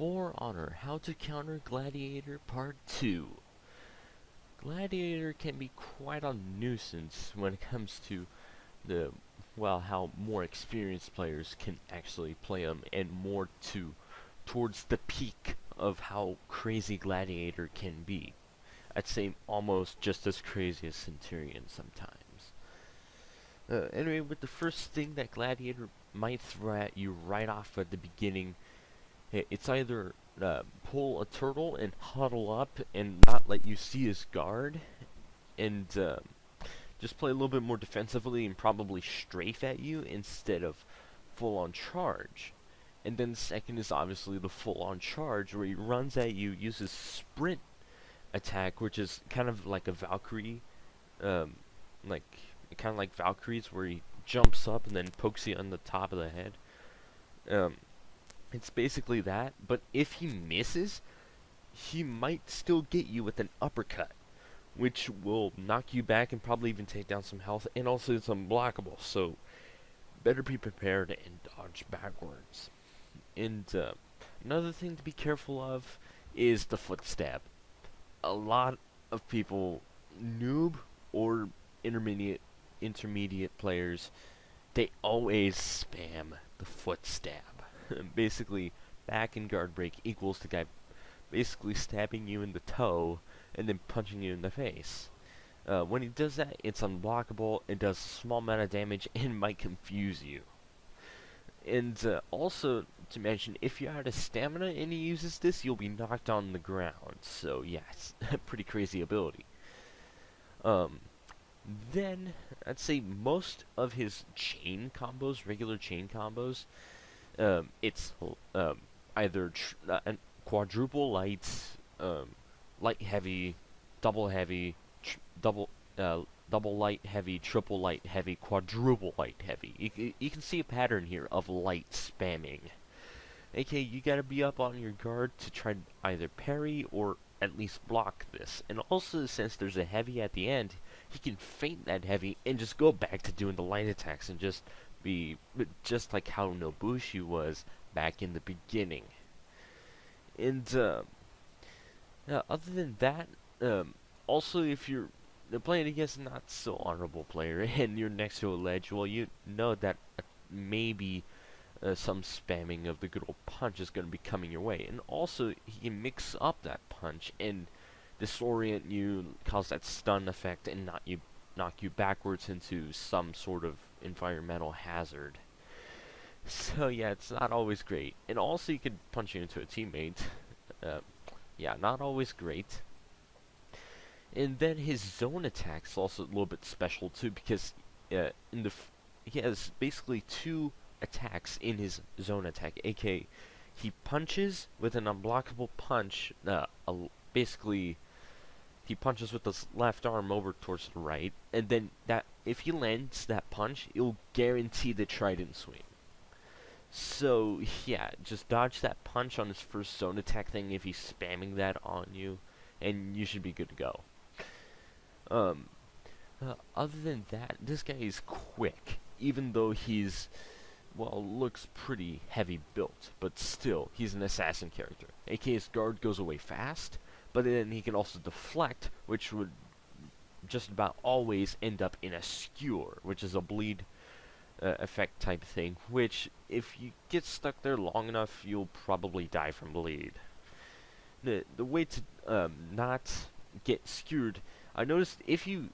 For Honor, How to Counter Gladiator Part 2. Gladiator can be quite a nuisance when it comes to how more experienced players can actually play them, and more towards the peak of how crazy Gladiator can be. I'd say almost just as crazy as Centurion sometimes. Anyway, with the first thing that Gladiator might throw at you right off at the beginning, it's either pull a turtle and huddle up and not let you see his guard, and just play a little bit more defensively and probably strafe at you instead of full-on charge. And then the second is obviously the full-on charge, where he runs at you, uses sprint attack, which is kind of like a Valkyrie, like kind of like Valkyries, where he jumps up and then pokes you on the top of the head. It's basically that, but if he misses, he might still get you with an uppercut, which will knock you back and probably even take down some health, and also it's unblockable, so better be prepared and dodge backwards. And another thing to be careful of is the foot stab. A lot of people, noob or intermediate players, they always spam the foot stab. Basically, back and guard break equals the guy basically stabbing you in the toe and then punching you in the face. When he does that, it's unblockable, it does a small amount of damage, and might confuse you. And also to mention, if you're out of stamina and he uses this, you'll be knocked on the ground. So yeah, it's a pretty crazy ability. Then, I'd say most of his chain combos, regular chain combos, it's either quadruple light, light heavy, double heavy, double light heavy, triple light heavy, quadruple light heavy. You can see a pattern here of light spamming. Okay, you gotta be up on your guard to try to either parry or at least block this. And also, since there's a heavy at the end, he can feint that heavy and just go back to doing the light attacks and just be just like how Nobushi was back in the beginning. And other than that, also if you're playing against a not so honorable player and you're next to a ledge, well, you know that maybe some spamming of the good old punch is going to be coming your way. And also, he can mix up that punch and disorient you, cause that stun effect, and knock you backwards into some sort of environmental hazard. So yeah, it's not always great. And also, you could punch you into a teammate. Yeah, not always great. And then his zone attack is also a little bit special too, because he has basically two attacks in his zone attack, aka he punches with an unblockable punch. Basically, he punches with his left arm over towards the right, and then that if he lands that punch, it'll guarantee the trident swing. So yeah, just dodge that punch on his first zone attack thing if he's spamming that on you, and you should be good to go. Other than that, this guy is quick, even though he's, well, looks pretty heavy built, but still, he's an assassin character. aka his guard goes away fast, but then he can also deflect, which would just about always end up in a skewer, which is a bleed effect type thing, which, if you get stuck there long enough, you'll probably die from bleed. The way to not get skewered, I noticed if you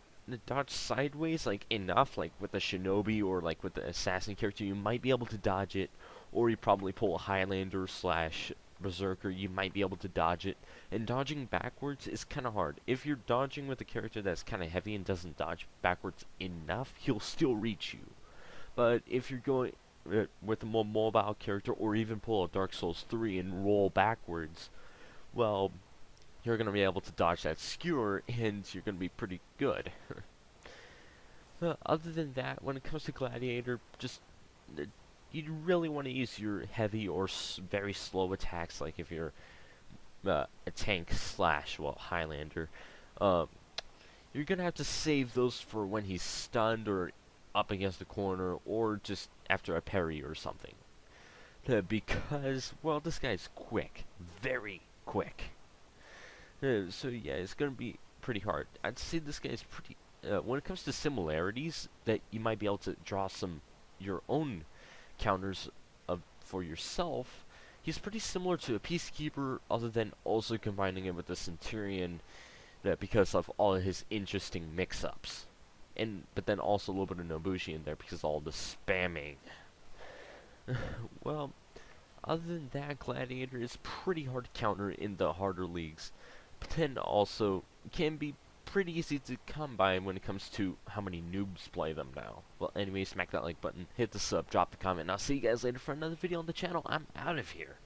dodge sideways like enough, like with the shinobi or like with the assassin character, you might be able to dodge it, or you probably pull a Highlander slash berserker, you might be able to dodge it. And dodging backwards is kind of hard. If you're dodging with a character that's kind of heavy and doesn't dodge backwards enough, he'll still reach you. But if you're going with a more mobile character, or even pull a Dark Souls 3 and roll backwards, well, you're going to be able to dodge that skewer, and you're going to be pretty good. Other than that, when it comes to Gladiator, just you really want to use your heavy or very slow attacks, like if you're a tank slash, well, Highlander. You're going to have to save those for when he's stunned or up against the corner, or just after a parry or something. because, well, this guy's quick. Very quick. So yeah, it's gonna be pretty hard. I'd say this guy's pretty. When it comes to similarities, that you might be able to draw some your own counters of for yourself. He's pretty similar to a peacekeeper, other than also combining it with a centurion, because of all of his interesting mix-ups, and but then also a little bit of Nobushi in there because of all the spamming. Well, other than that, Gladiator is pretty hard to counter in the harder leagues, but then also can be pretty easy to come by when it comes to how many noobs play them now. Well, anyway, smack that like button, hit the sub, drop the comment, and I'll see you guys later for another video on the channel. I'm out of here.